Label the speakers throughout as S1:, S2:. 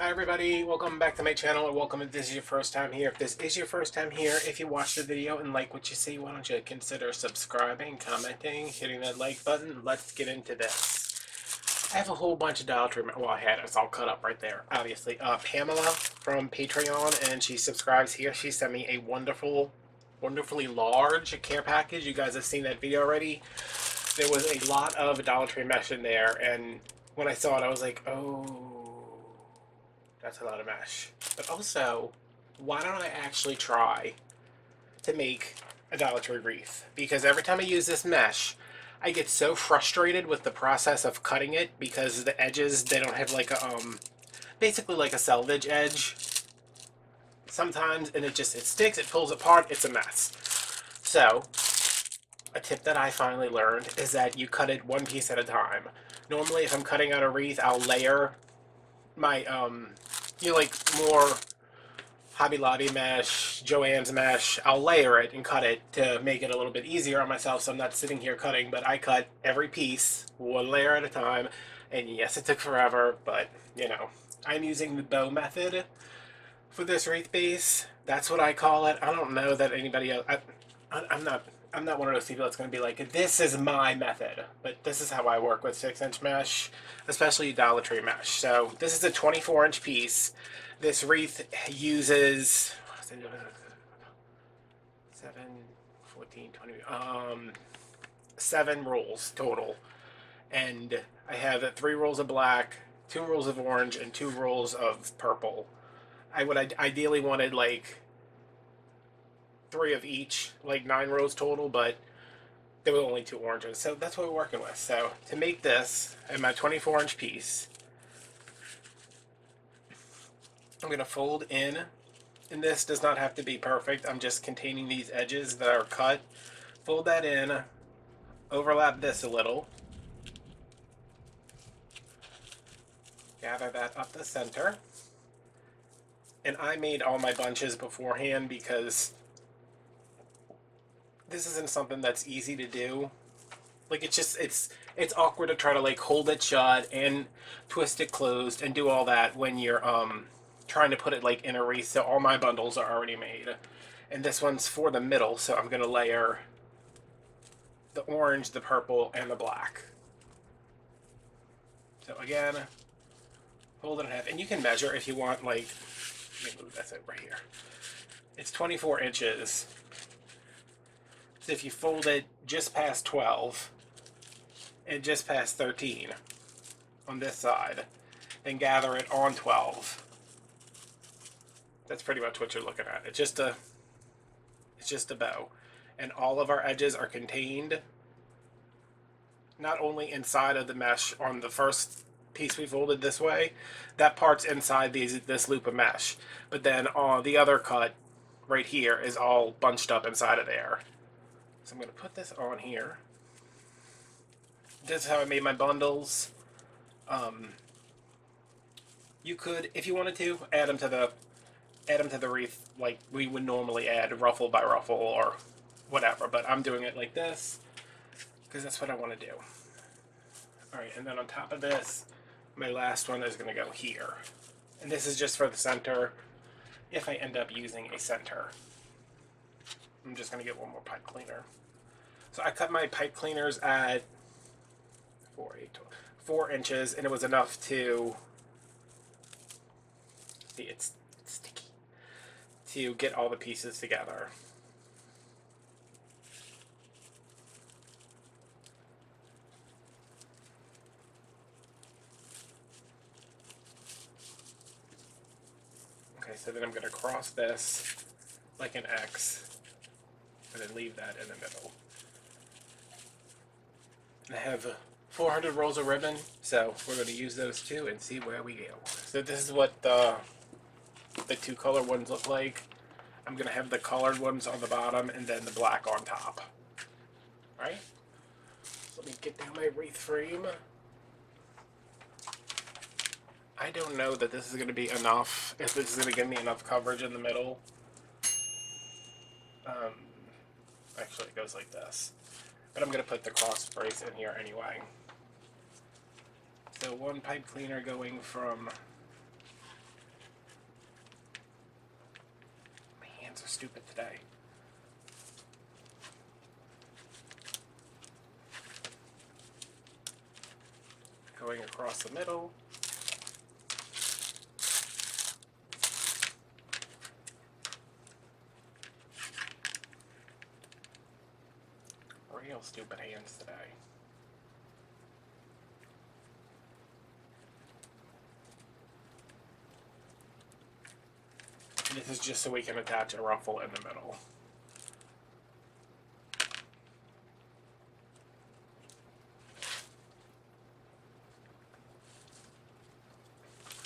S1: Hi everybody, welcome back to my channel, or welcome if this is your first time here. If this is your first time here, if you watch the video and like what you see, why don't you consider subscribing, commenting, hitting that like button. Let's get into this. I have a whole bunch of Dollar Tree, well I had it, it's all cut up right there, obviously. Pamela from Patreon, and she subscribes here. She sent me a wonderfully large care package. You guys have seen that video already. There was a lot of Dollar Tree mesh in there, and when I saw it I was like, oh, that's a lot of mesh. But also, why don't I actually try to make a Dollar Tree wreath? Because every time I use this mesh, I get so frustrated with the process of cutting it because the edges, they don't have like a, basically like a selvage edge sometimes, and it sticks, it pulls apart, it's a mess. So, a tip that I finally learned is that you cut it one piece at a time. Normally, if I'm cutting out a wreath, I'll layer my, like more Hobby Lobby mesh, Joann's mesh. I'll layer it and cut it to make it a little bit easier on myself so I'm not sitting here cutting, but I cut every piece one layer at a time, and yes, it took forever, but you know, I'm using the bow method for this wreath base. That's what I call it. I don't know that anybody else, I'm not one of those people that's going to be like, this is my method, but this is how I work with 6-inch mesh, especially Dollar Tree mesh. So this is a 24-inch piece. This wreath uses 7, 14, 20, 7 rolls total. And I have 3 rolls of black, 2 rolls of orange, and 2 rolls of purple. I would ideally wanted like 3 of each, like 9 rows total, but there were only 2 oranges, so that's what we're working with. So to make this in my 24-inch piece, I'm going to fold in, and this does not have to be perfect. I'm just containing these edges that are cut. Fold that in, overlap this a little, gather that up the center, and I made all my bunches beforehand because this isn't something that's easy to do. Like, it's awkward to try to like hold it shut and twist it closed and do all that when you're trying to put it like in a wreath. So all my bundles are already made, and this one's for the middle, so I'm gonna layer the orange, the purple, and the black. So again, fold it in half, and you can measure if you want. Like, let me move that's it right here. It's 24 inches. So if you fold it just past 12 and just past 13 on this side, then gather it on 12. That's pretty much what you're looking at. It's just a bow. And all of our edges are contained not only inside of the mesh on the first piece we folded this way, that part's inside this loop of mesh, but then the other cut right here is all bunched up inside of there. So I'm going to put this on here. This is how I made my bundles. You could, if you wanted to, add them to the wreath like we would normally add, ruffle by ruffle or whatever, but I'm doing it like this because that's what I want to do. Alright, and then on top of this, my last one is going to go here. And this is just for the center, if I end up using a center. I'm just going to get one more pipe cleaner. So I cut my pipe cleaners at 4 inches, and it was enough to, see, it's sticky, to get all the pieces together. Okay, so then I'm going to cross this like an X, and then leave that in the middle. And I have 400 rolls of ribbon, so we're going to use those too and see where we go. So this is what the 2 color ones look like. I'm going to have the colored ones on the bottom and then the black on top. Alright, so let me get down my wreath frame. I don't know that this is going to be enough, if this is going to give me enough coverage in the middle. Actually, it goes like this. But I'm going to put the cross brace in here anyway. So 1 pipe cleaner going from are stupid today. Going across the middle. Real stupid hands today. And this is just so we can attach a ruffle in the middle.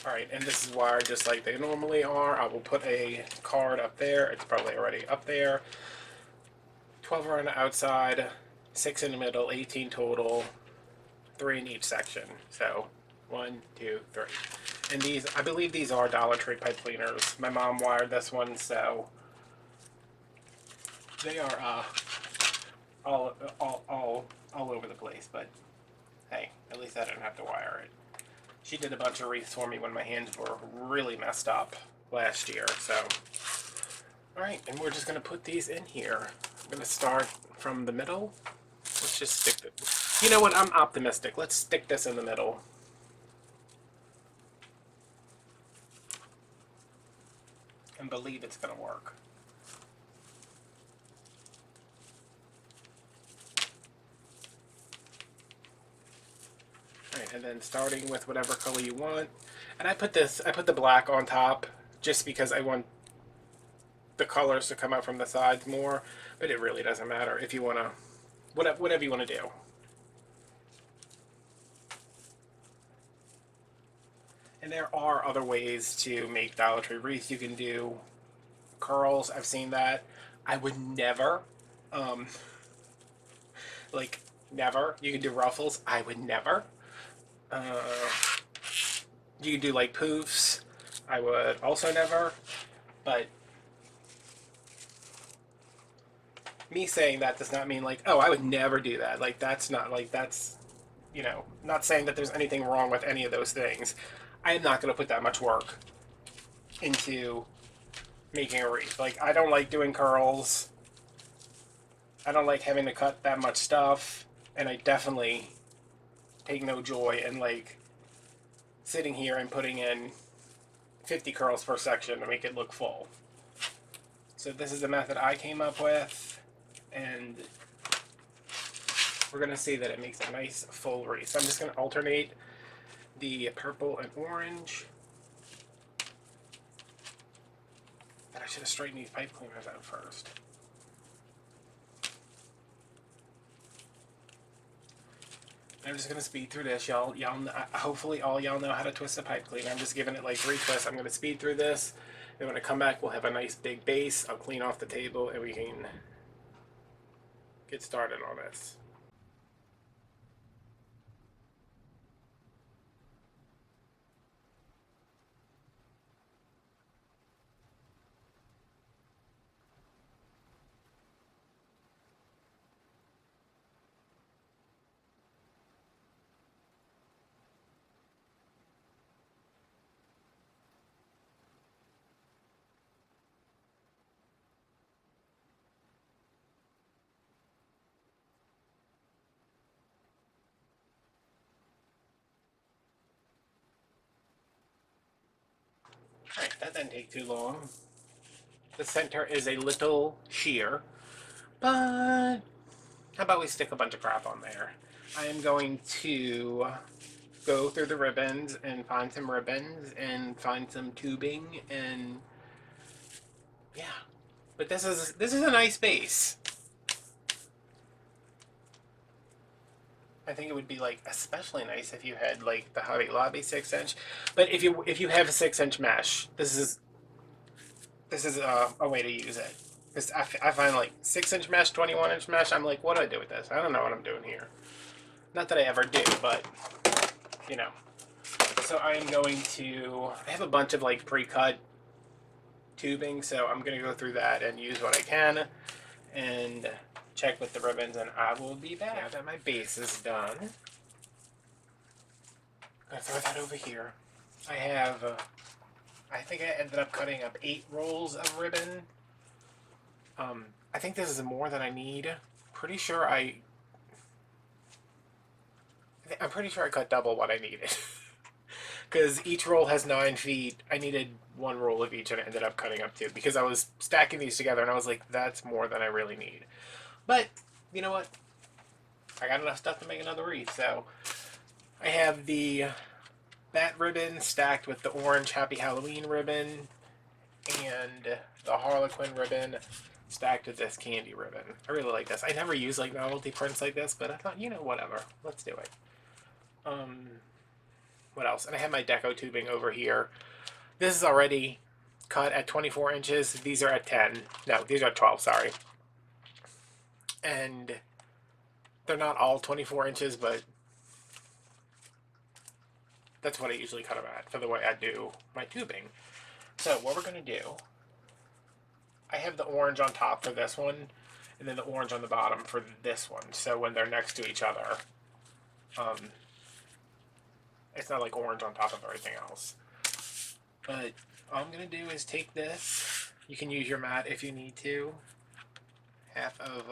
S1: Alright, and this is wired just like they normally are. I will put a card up there. It's probably already up there. 12 around the outside, 6 in the middle, 18 total, 3 in each section. So 1, 2, 3. And these, I believe these are Dollar Tree pipe cleaners. My mom wired this one, so they are all over the place. But hey, at least I didn't have to wire it. She did a bunch of wreaths for me when my hands were really messed up last year. So, all right, and we're just gonna put these in here. I'm gonna start from the middle. Let's just stick it. You know what? I'm optimistic. Let's stick this in the middle. And believe it's gonna work. Alright, and then starting with whatever color you want. And I put the black on top just because I want the colors to come out from the sides more, but it really doesn't matter if you wanna, whatever you wanna do. And there are other ways to make Dollar Tree wreaths. You can do curls. I've seen that. I would never, like, never. You can do ruffles. I would never. You can do, like, poofs. I would also never. But me saying that does not mean, like, oh, I would never do that. Like, that's not, like, that's, you know, not saying that there's anything wrong with any of those things. I am not going to put that much work into making a wreath. Like, I don't like doing curls. I don't like having to cut that much stuff. And I definitely take no joy in, like, sitting here and putting in 50 curls per section to make it look full. So this is the method I came up with. And we're going to see that it makes a nice full wreath. So I'm just going to alternate the purple and orange. But I should have straightened these pipe cleaners out first. I'm just going to speed through this. Y'all, hopefully all y'all know how to twist a pipe cleaner. I'm just giving it like 3 twists. I'm going to speed through this. And when I come back, we'll have a nice big base. I'll clean off the table and we can get started on this. Alright, that didn't take too long. The center is a little sheer, but how about we stick a bunch of crap on there? I am going to go through the ribbons and find some ribbons and find some tubing and yeah. But this is a nice base. I think it would be like especially nice if you had like the Hobby Lobby 6-inch. But if you have a 6-inch mesh, this is a way to use it. Because I find like 6-inch mesh, 21-inch mesh, I'm like, what do I do with this? I don't know what I'm doing here. Not that I ever do, but you know. So I am going to, I have a bunch of like pre-cut tubing, so I'm going to go through that and use what I can and check with the ribbons, and I will be back. Now that my base is done, I'm going to throw that over here. I have, I think I ended up cutting up 8 rolls of ribbon, I think this is more than I need. Pretty sure I'm pretty sure I cut double what I needed. Because each roll has 9 feet. I needed one roll of each, and I ended up cutting up 2 because I was stacking these together, and I was like, that's more than I really need. But you know what? I got enough stuff to make another wreath. So I have the bat ribbon stacked with the orange Happy Halloween ribbon and the Harlequin ribbon stacked with this candy ribbon. I really like this. I never use like novelty prints like this, but I thought, you know, whatever. Let's do it. What else? And I have my Deco tubing over here. This is already cut at 24 inches. These are at 10. No, these are at 12, sorry. And they're not all 24 inches, but that's what I usually cut them at for the way I do my tubing. So what we're going to do, I have the orange on top for this one, and then the orange on the bottom for this one. So when they're next to each other, it's not like orange on top of everything else. But all I'm going to do is take this. You can use your mat if you need to. Half of...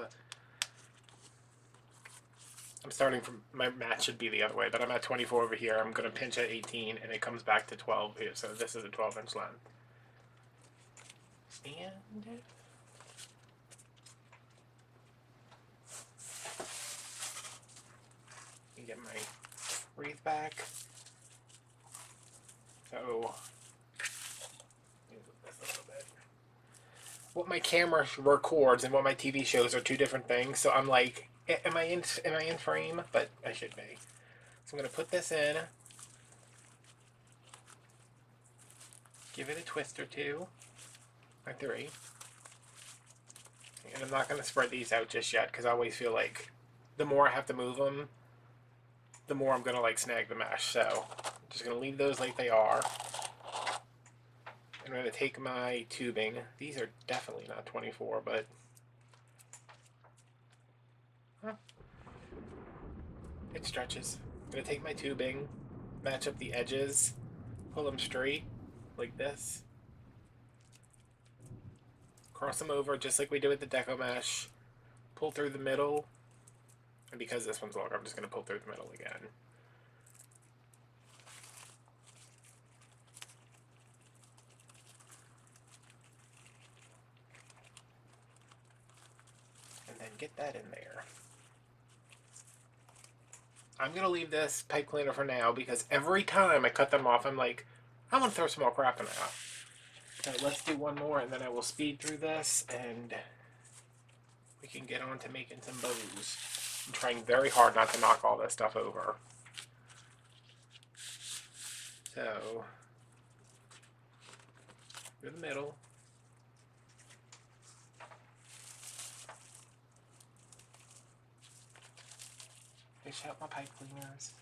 S1: I'm starting from... My mat should be the other way, but I'm at 24 over here. I'm going to pinch at 18, and it comes back to 12 here. So this is a 12-inch length. And... get my wreath back. So, move this a little bit. What my camera records and what my TV shows are two different things. So I'm like, am I in frame? But I should be. So I'm gonna put this in. Give it a twist or two, or 3. And I'm not gonna spread these out just yet because I always feel like the more I have to move them, the more I'm going to like snag the mesh. So I'm just going to leave those like they are. I'm going to take my tubing. These are definitely not 24, but it stretches. I'm going to take my tubing, match up the edges, pull them straight like this, cross them over just like we did with the Deco mesh, pull through the middle. And because this one's longer, I'm just going to pull through the middle again. And then get that in there. I'm going to leave this pipe cleaner for now because every time I cut them off, I'm like, I'm going to throw some more crap in there. So let's do one more and then I will speed through this and we can get on to making some bows. I'm trying very hard not to knock all this stuff over. So, through the middle. Fish out my pipe cleaners.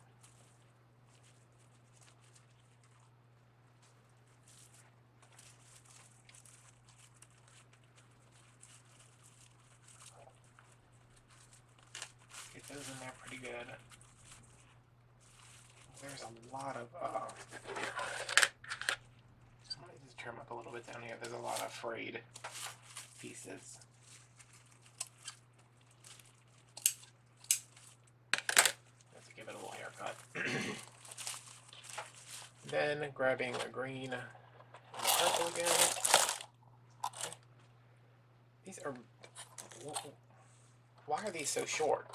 S1: Get those in there pretty good. There's a lot of, somebody just trim up a little bit down here. There's a lot of frayed pieces. Let's give it a little haircut. Then grabbing a green and a purple again. Okay. These are, why are these so short?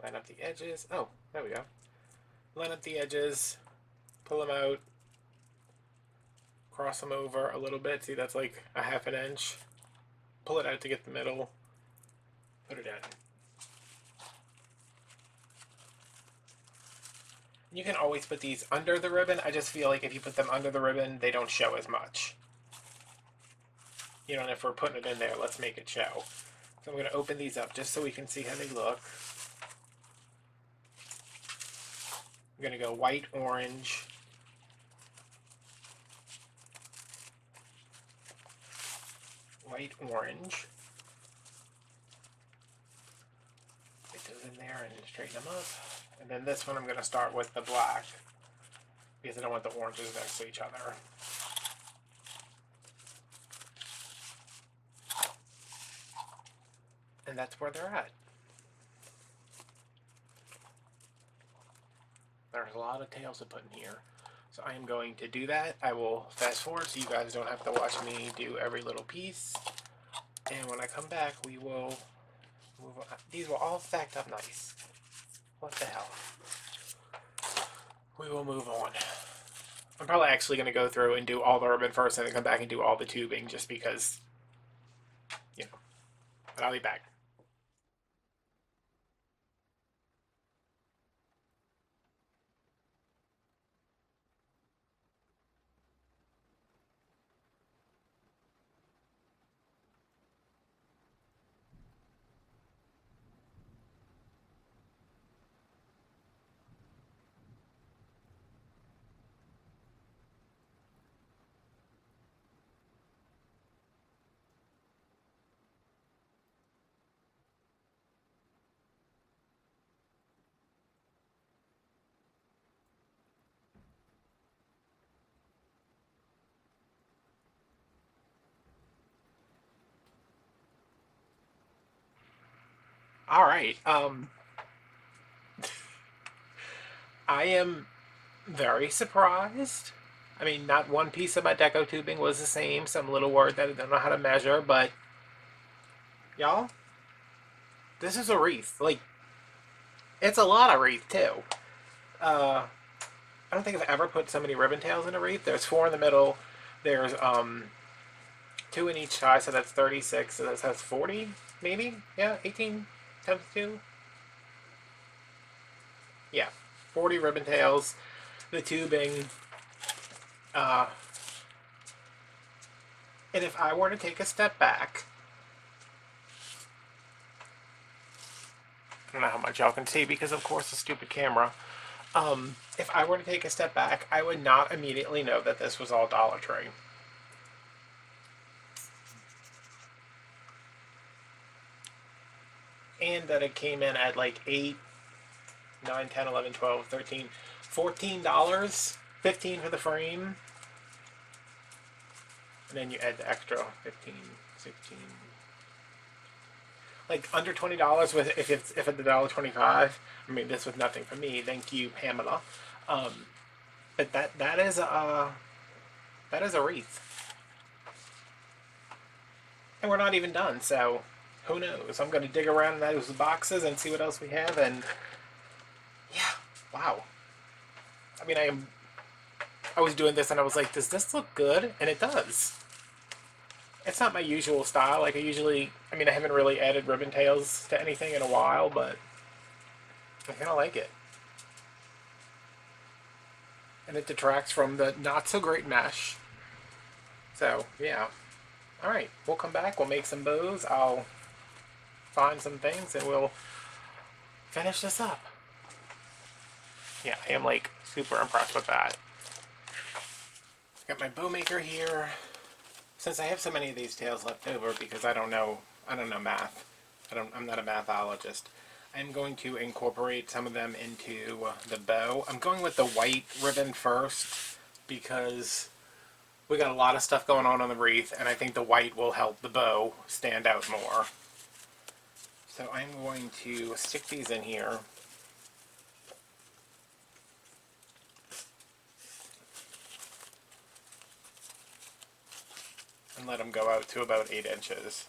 S1: Line up the edges. Oh, there we go. Line up the edges, pull them out, cross them over a little bit. See, that's like a ½ an inch. Pull it out to get the middle. Put it in. You can always put these under the ribbon. I just feel like if you put them under the ribbon, they don't show as much. You know, and if we're putting it in there, let's make it show. So I'm going to open these up just so we can see how they look. I'm going to go white, orange, white, orange. Get those in there and straighten them up. And then this one I'm going to start with the black because I don't want the oranges next to each other. And that's where they're at. There's a lot of tails to put in here. So I am going to do that. I will fast forward so you guys don't have to watch me do every little piece. And when I come back, we will move on. These will all stacked up nice. What the hell? We will move on. I'm probably actually going to go through and do all the ribbon first and then come back and do all the tubing just because, you know. But I'll be back. All right. I am very surprised. I mean, not one piece of my Deco tubing was the same. Some little word that I don't know how to measure, but y'all, this is a wreath. Like, it's a lot of wreath too. I don't think I've ever put so many ribbon tails in a wreath. There's 4 in the middle. There's 2 in each side, so that's 36. So that's 40, maybe. Yeah, 18 times 2. Yeah, 40 ribbon tails. The tubing. And if I were to take a step back, I don't know how much y'all can see because, of course, the stupid camera. If I were to take a step back, I would not immediately know that this was all Dollar Tree. And that it came in at like 8, 9, 10, 11, 12, 13, $14, 15 for the frame. And then you add the extra 15, 16. Like under $20 with if it's $1.25. I mean, this was nothing for me. Thank you, Pamela. But that is a wreath, and we're not even done. So who knows? I'm going to dig around in those boxes and see what else we have. And yeah, wow. I mean, I was doing this and I was like, does this look good? And it does. It's not my usual style. Like I mean, I haven't really added ribbon tails to anything in a while, but I kind of like it. And it detracts from the not so great mesh. So, yeah. Alright, we'll come back, we'll make some bows, I'll find some things, and we'll finish this up. Yeah, I am like super impressed with that. Got my bow maker here. Since I have so many of these tails left over because I don't know math. I'm not a mathologist. I'm going to incorporate some of them into the bow. I'm going with the white ribbon first because we got a lot of stuff going on the wreath, and I think the white will help the bow stand out more. So I'm going to stick these in here. And let them go out to about 8 inches.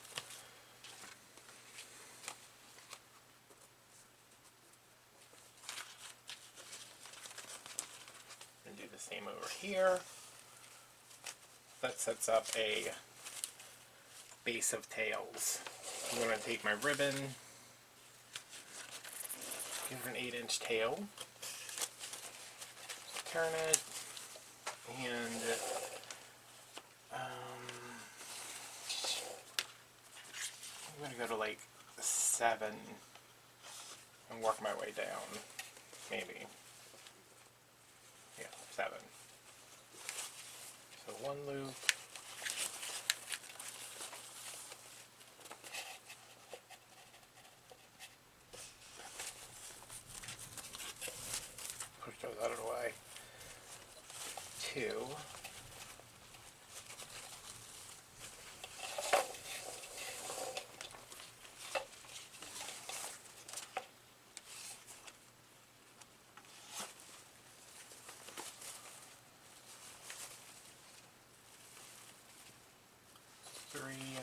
S1: And do the same over here. That sets up a base of tails. I'm going to take my ribbon, give it an 8-inch tail, turn it, and I'm going to go to like 7 and work my way down, maybe. Yeah, 7. So 1 loop. 2. Three,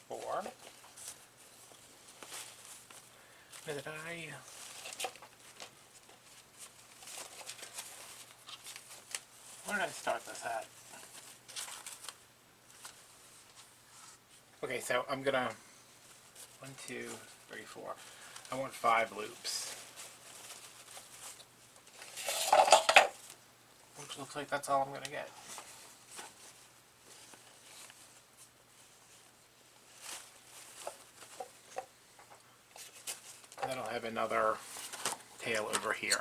S1: 4. Where did I? Where did I start this at? Okay, so I'm gonna 1, 2, 3, 4. I want 5 loops. Which looks like that's all I'm gonna get. And then I'll have another tail over here.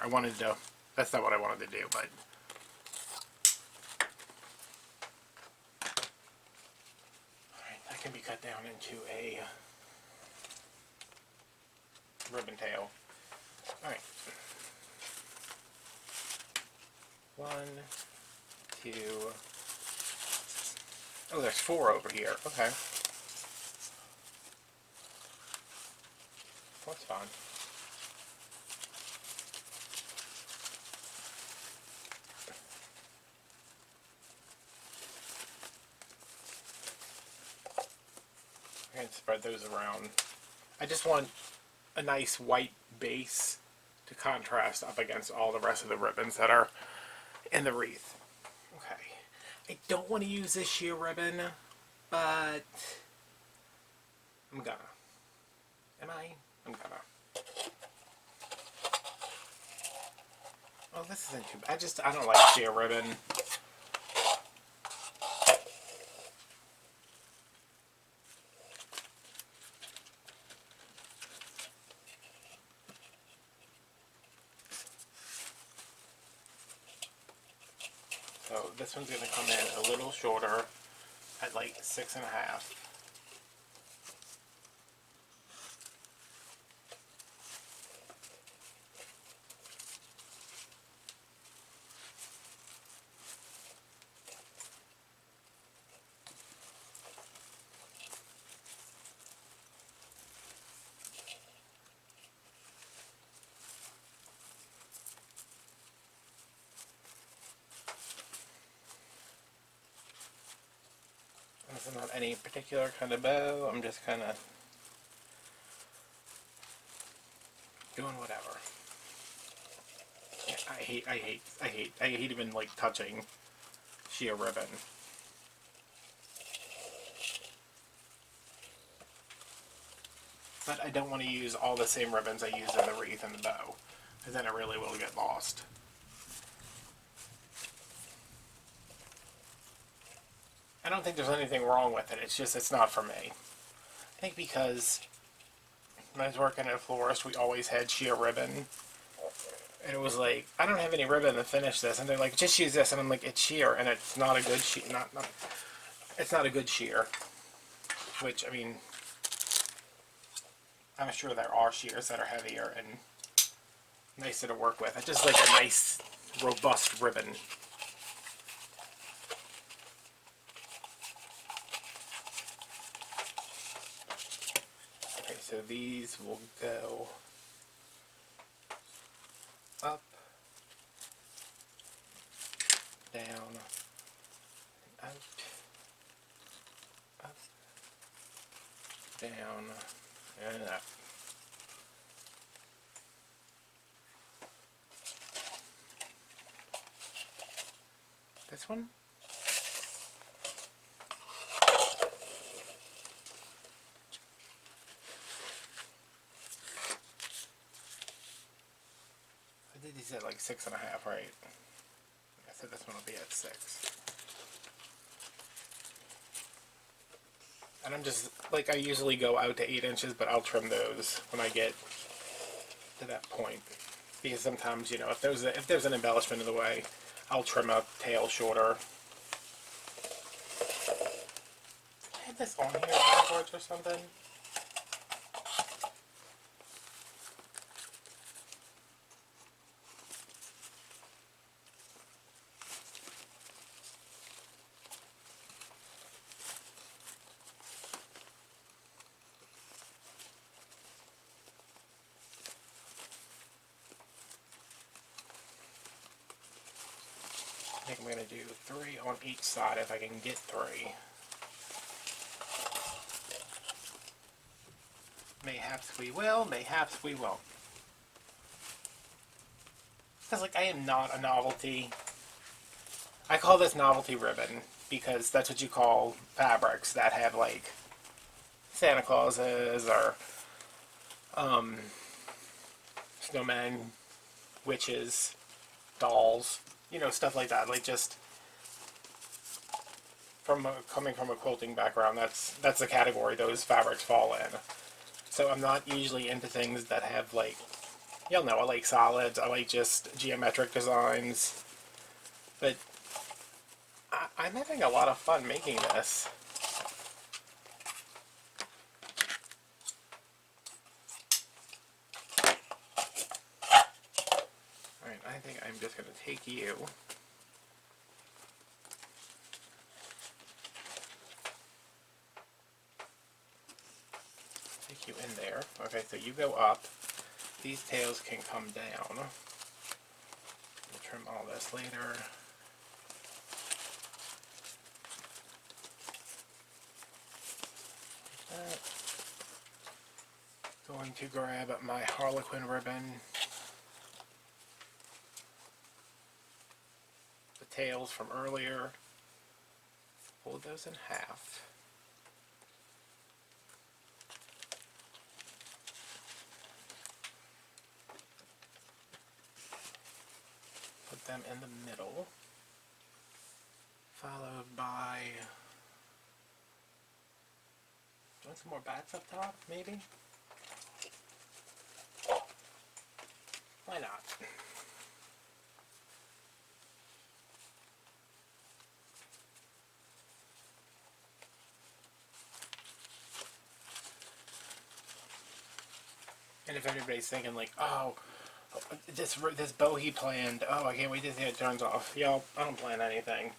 S1: That's not what I wanted to do, but alright, that can be cut down into a ribbon tail. Alright. 1, 2. Oh, there's 4 over here. Okay. That's fine. I can spread those around. I just want a nice white base to contrast up against all the rest of the ribbons that are in the wreath. Okay. I don't want to use this sheer ribbon, but I'm gonna. Am I? I'm gonna. Oh, this isn't too bad. I don't like sheer ribbon. So this one's going to come in a little shorter at like 6.5. This is not any particular kind of bow. I'm just kind of doing whatever. Yeah, I hate even like touching sheer ribbon. But I don't want to use all the same ribbons I use in the wreath and the bow, because then it really will get lost. I don't think there's anything wrong with it, it's not for me. I think because when I was working at a florist, we always had sheer ribbon. And it was like, I don't have any ribbon to finish this. And they're like, just use this. And I'm like, it's sheer, and it's not a good sheer. It's not a good sheer. Which, I mean, I'm sure there are shears that are heavier and nicer to work with. I just like a nice, robust ribbon. Okay, so these will go up, down, out, up, down, and up. This one? I did these at like 6.5, right? I said this one will be at 6. And I'm just, like, I usually go out to 8 inches, but I'll trim those when I get to that point. Because sometimes, you know, if there's an embellishment in the way, I'll trim a tail shorter. I had this on here backwards or something. I'm going to do 3 on each side if I can get 3. Mayhaps we will, mayhaps we won't. Because, like, I am not a novelty. I call this novelty ribbon because that's what you call fabrics that have, like, Santa Clauses or snowmen, witches, dolls, you know, stuff like that. Like, just coming from a quilting background, that's the category those fabrics fall in. So I'm not usually into things that have, like, y'all know, I like solids, I like just geometric designs, but I'm having a lot of fun making this. Alright, I think I'm just going to take you. Take you in there. Okay, so you go up. These tails can come down. We'll trim all this later. Going to grab my Harlequin ribbon. The tails from earlier. Fold those in half. Put them in the middle. Followed by... Do you want some more bats up top, maybe? Why not? And if anybody's thinking like, oh, this bow he planned, oh, I can't wait to see how it turns off. Y'all, I don't plan anything.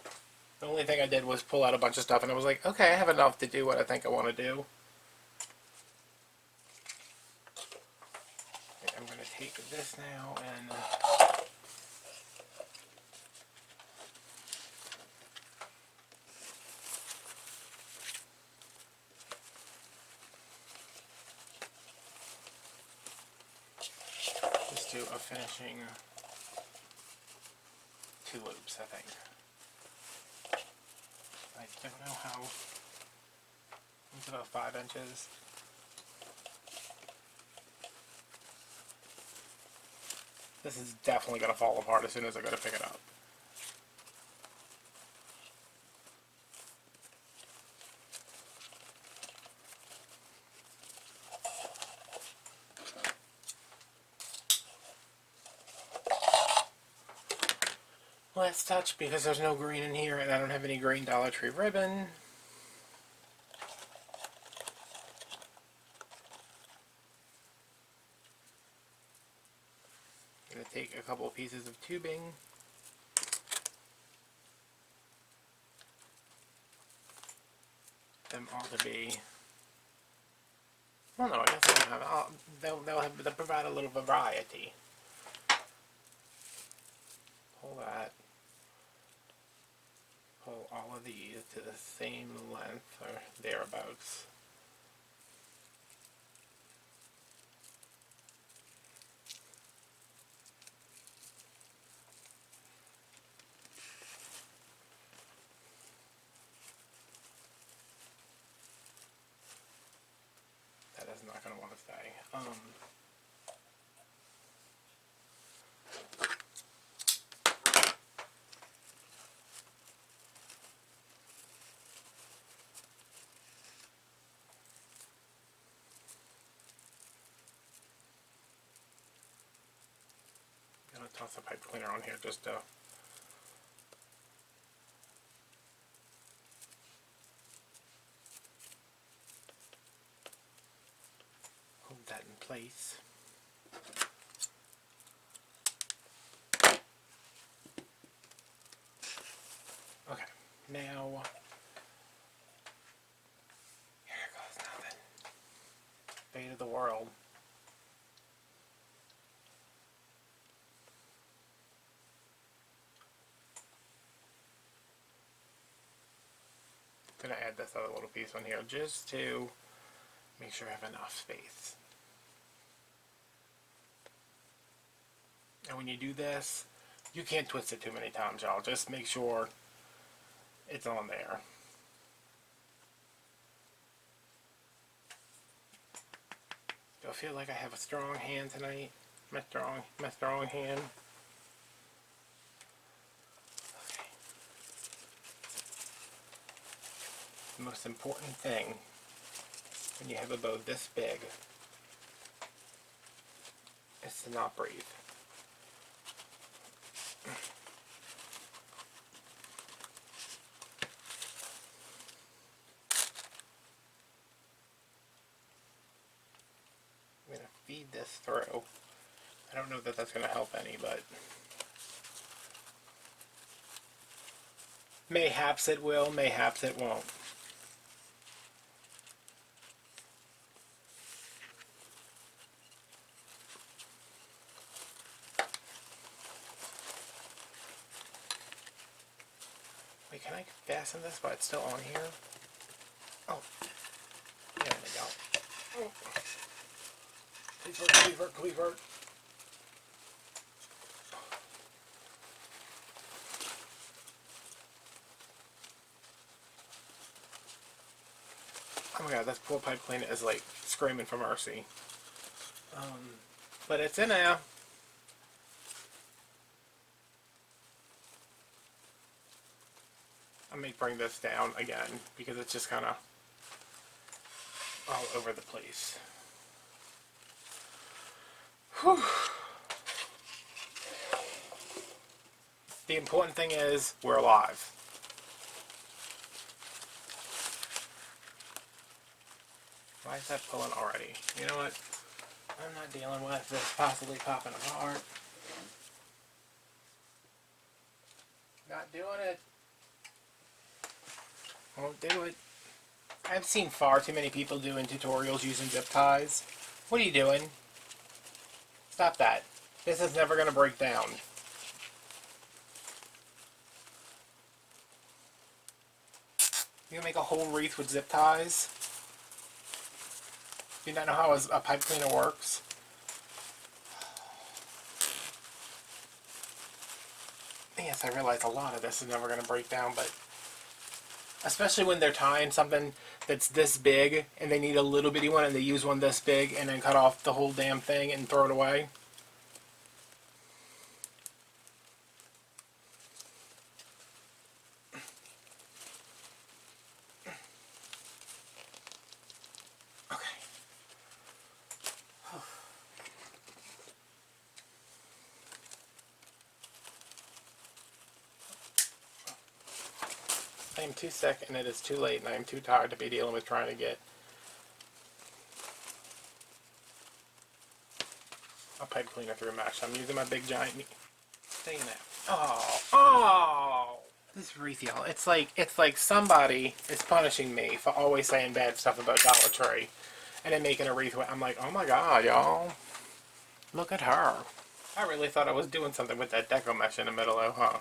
S1: The only thing I did was pull out a bunch of stuff and I was like, okay, I have enough to do what I think I want to do. Okay, I'm going to take this now and... just do a finishing 2 loops, I think. I don't know how... It's about 5 inches. This is definitely going to fall apart as soon as I go to pick it up. Last touch, because there's no green in here and I don't have any green Dollar Tree ribbon. I'm going to take a couple of pieces of tubing. Them all to be... Well, no, I guess they don't have... They'll provide a little variety. Pull that. Pull all of these to the same length, or thereabouts. That is not going to want to stay. I'm going to toss a pipe cleaner on here just to... hold that in place. Okay, now... Here goes nothing. Fate of the world. another little piece on here just to make sure I have enough space. And when you do this, you can't twist it too many times, y'all. Just make sure it's on there. Do I feel like I have a strong hand tonight? My strong hand. Okay. The most important thing when you have a bow this big is to not breathe. I'm going to feed this through. I don't know that that's going to help any, but mayhaps it will, mayhaps it won't. Wait, can I fasten this while it's still on here? Oh, there we go. Oh. Cleaver. Oh my god, this poor pipe cleaner is like screaming for mercy. But it's in there. I may bring this down again because it's just kind of all over the place. Whew. The important thing is we're alive. Why is that pulling already? You know what? I'm not dealing with this possibly popping apart. Not doing it. Won't do it. I've seen far too many people doing tutorials using zip ties. What are you doing? Stop that. This is never going to break down. You can make a whole wreath with zip ties. Do you not know how a pipe cleaner works? Yes, I realize a lot of this is never going to break down, but especially when they're tying something that's this big and they need a little bitty one and they use one this big and then cut off the whole damn thing and throw it away. I am too sick and it is too late and I am too tired to be dealing with trying to get a pipe cleaner through mesh. I'm using my big giant... Stay in there. Oh! This wreath, y'all. It's like somebody is punishing me for always saying bad stuff about Dollar Tree and then making a wreath. I'm like, oh my god, y'all. Look at her. I really thought I was doing something with that Deco mesh in the middle though, huh?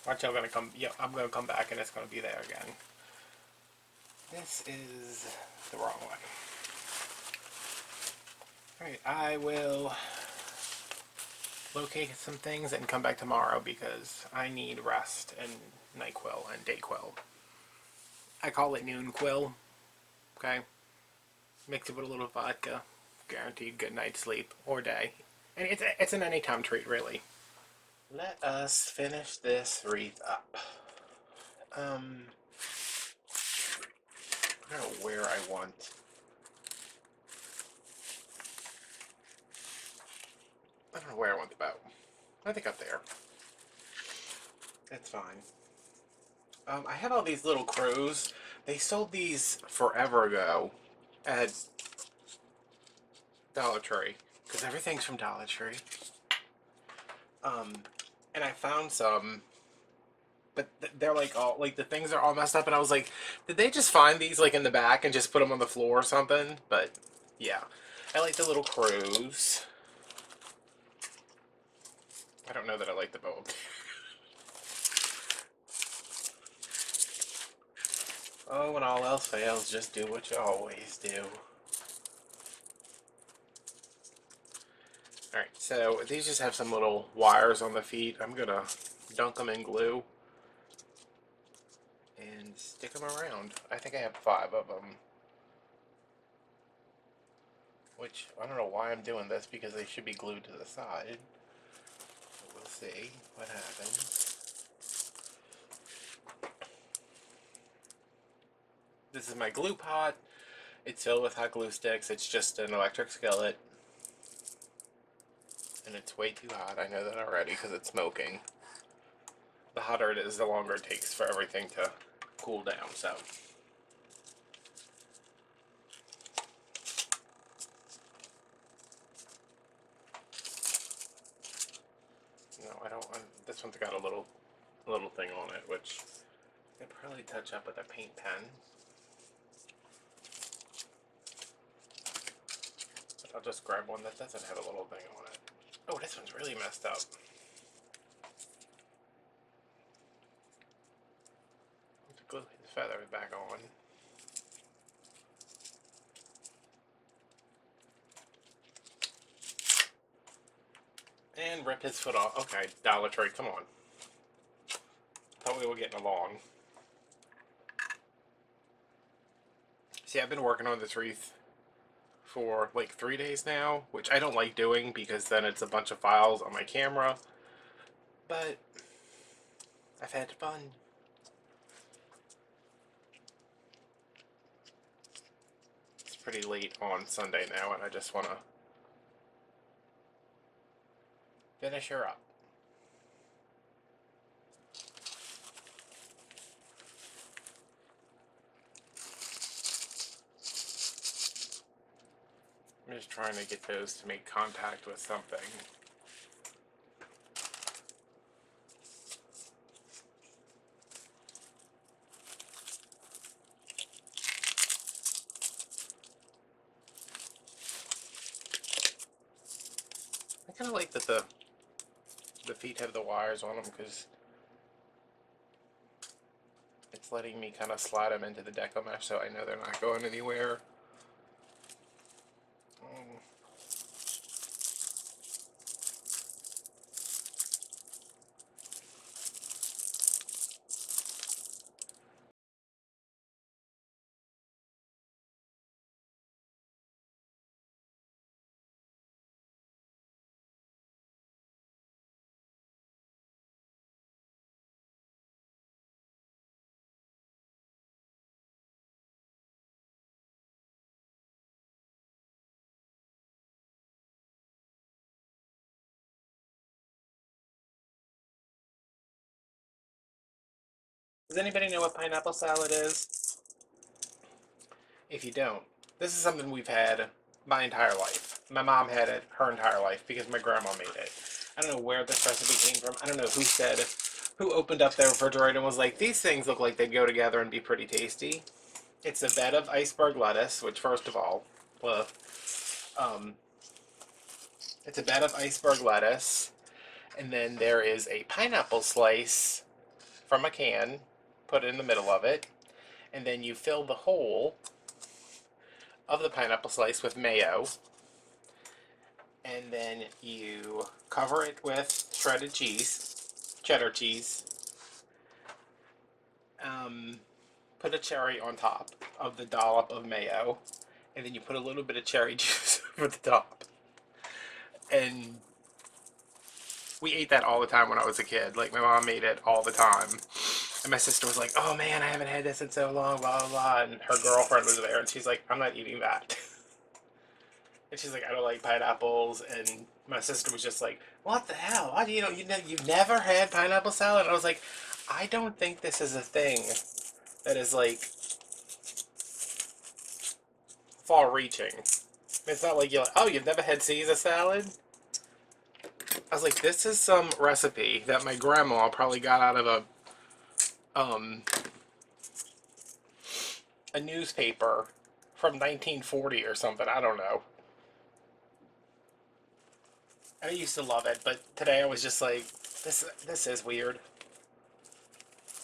S1: Watch, I'm gonna come. Yeah, I'm gonna come back, and it's gonna be there again. This is the wrong way. All right, I will locate some things and come back tomorrow because I need rest and NyQuil and Dayquil. I call it noon quill. Okay, mix it with a little vodka, guaranteed good night's sleep or day, and it's an anytime treat, really. Let us finish this wreath up. I don't know where I want. I don't know where I want the bow. I think up there. That's fine. I have all these little crows. They sold these forever ago at Dollar Tree because everything's from Dollar Tree. And I found some, but they're like all like the things are all messed up. And I was like, did they just find these like in the back and just put them on the floor or something? But yeah, I like the little crows. I don't know that I like the bow. Oh, when all else fails, just do what you always do. Alright, so these just have some little wires on the feet. I'm gonna dunk them in glue and stick them around. I think I have 5 of them. Which, I don't know why I'm doing this, because they should be glued to the side. But we'll see what happens. This is my glue pot. It's filled with hot glue sticks. It's just an electric skillet. And it's way too hot. I know that already because it's smoking. The hotter it is, the longer it takes for everything to cool down, so. No, I don't want, this one's got a little thing on it, which I could probably touch up with a paint pen. But I'll just grab one that doesn't have a little thing on it. Oh, this one's really messed up. Glue his feather back on. And rip his foot off. Okay, Dollar Tree, come on. Thought we were getting along. See, I've been working on this wreath for like 3 days now, which I don't like doing because then it's a bunch of files on my camera. But I've had fun. It's pretty late on Sunday now, and I just want to finish her up. I'm just trying to get those to make contact with something. I kind of like that the feet have the wires on them because it's letting me kind of slide them into the Deco mesh so I know they're not going anywhere. Does anybody know what pineapple salad is? If you don't, this is something we've had my entire life. My mom had it her entire life because my grandma made it. I don't know where this recipe came from. I don't know who opened up their refrigerator and was like, these things look like they'd go together and be pretty tasty. It's a bed of iceberg lettuce, which first of all, well, it's a bed of iceberg lettuce, and then there is a pineapple slice from a can, put in the middle of it, and then you fill the hole of the pineapple slice with mayo, and then you cover it with shredded cheese, cheddar cheese, put a cherry on top of the dollop of mayo, and then you put a little bit of cherry juice over the top. And we ate that all the time when I was a kid. Like, my mom made it all the time. And my sister was like, oh man, I haven't had this in so long, blah, blah, blah. And her girlfriend was there, and she's like, I'm not eating that. And she's like, I don't like pineapples. And my sister was just like, what the hell? Why do you know, you've never had pineapple salad? And I was like, I don't think this is a thing that is like far reaching. It's not like you're like, oh, you've never had Caesar salad? I was like, this is some recipe that my grandma probably got out of a newspaper from 1940 or something. I don't know. I used to love it, but today I was just like, this is weird.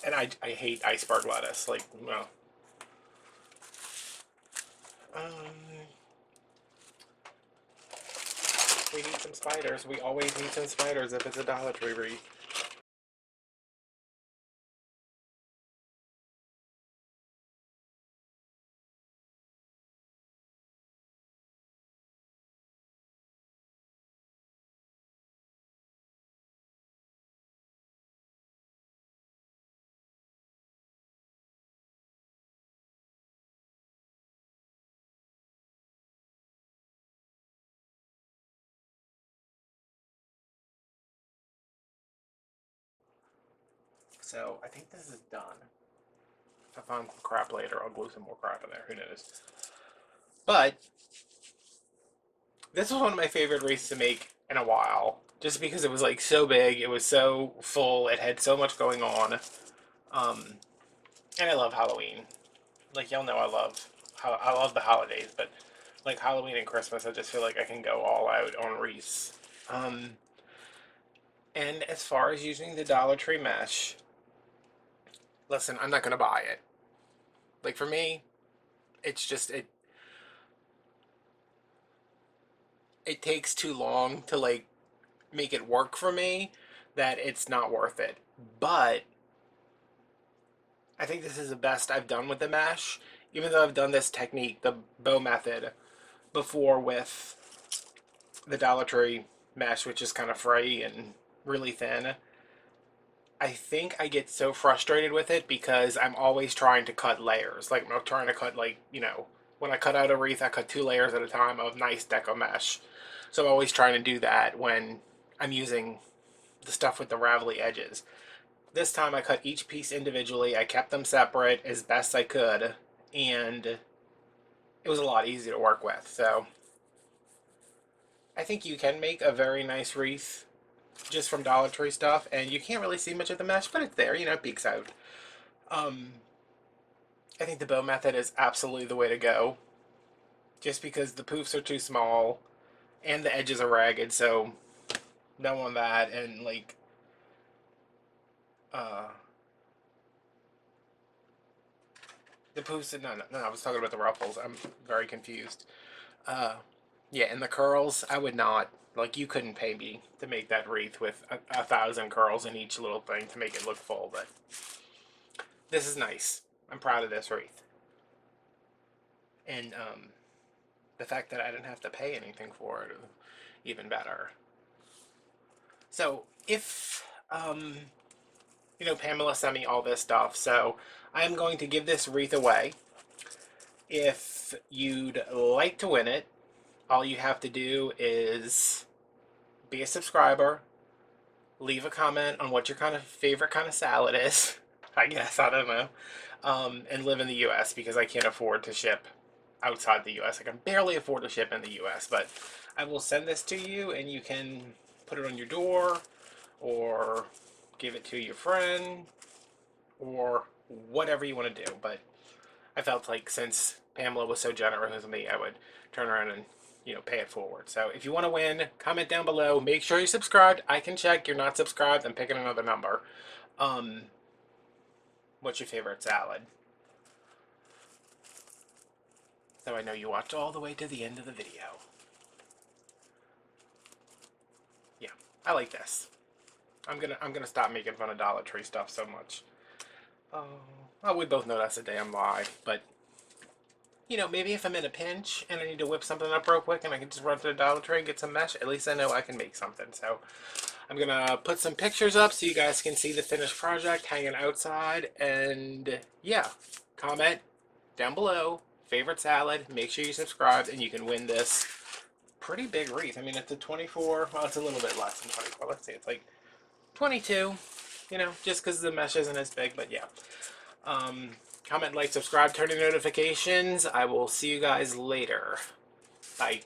S1: And I hate iceberg lettuce. Like, well, We need some spiders. We always need some spiders if it's a Dollar Tree wreath. So I think this is done. If I find crap later, I'll glue some more crap in there. Who knows? But this was one of my favorite wreaths to make in a while. Just because it was like so big, it was so full, it had so much going on. Um, and I love Halloween. Like y'all know, I love the holidays, but like Halloween and Christmas, I just feel like I can go all out on wreaths. Um, and as far as using the Dollar Tree mesh, listen, I'm not gonna buy it. Like for me, it's just it takes too long to like make it work for me that it's not worth it. But I think this is the best I've done with the mesh, even though I've done this technique, the bow method, before with the Dollar Tree mesh, which is kind of fray and really thin. I think I get so frustrated with it because I'm always trying to cut layers. Like I'm trying to cut when I cut out a wreath, I cut 2 layers at a time of nice deco mesh. So I'm always trying to do that when I'm using the stuff with the ravelly edges. This time I cut each piece individually. I kept them separate as best I could, and it was a lot easier to work with. So I think you can make a very nice wreath just from Dollar Tree stuff, and you can't really see much of the mesh, but it's there, it peeks out. Um, I think the bow method is absolutely the way to go, just because the poofs are too small and the edges are ragged, so no on that, and like, uh, the poofs, no, I was talking about the ruffles, I'm very confused. Uh, yeah, and the curls, I would not, like, you couldn't pay me to make that wreath with a thousand curls in each little thing to make it look full, but this is nice. I'm proud of this wreath. And the fact that I didn't have to pay anything for it, even better. So if Pamela sent me all this stuff, so I am going to give this wreath away. If you'd like to win it, all you have to do is be a subscriber, leave a comment on what your kind of favorite kind of salad is. I guess, I don't know. And live in the US because I can't afford to ship outside the US. I can barely afford to ship in the US, but I will send this to you and you can put it on your door or give it to your friend or whatever you want to do. But I felt like since Pamela was so generous with me, I would turn around and pay it forward. So if you want to win, comment down below. Make sure you're subscribed. I can check you're not subscribed. I'm picking another number. What's your favorite salad? So I know you watched all the way to the end of the video. Yeah, I like this. I'm gonna stop making fun of Dollar Tree stuff so much. Oh, we both know that's a damn lie, but maybe if I'm in a pinch and I need to whip something up real quick and I can just run to the Dollar Tree and get some mesh, at least I know I can make something. So I'm gonna put some pictures up so you guys can see the finished project hanging outside, and yeah, comment down below, favorite salad, make sure you subscribe, and you can win this pretty big wreath. I mean, it's a 24, well, it's a little bit less than 24, let's see, it's like 22, just because the mesh isn't as big, but yeah. Comment, like, subscribe, turn on notifications. I will see you guys later. Bye.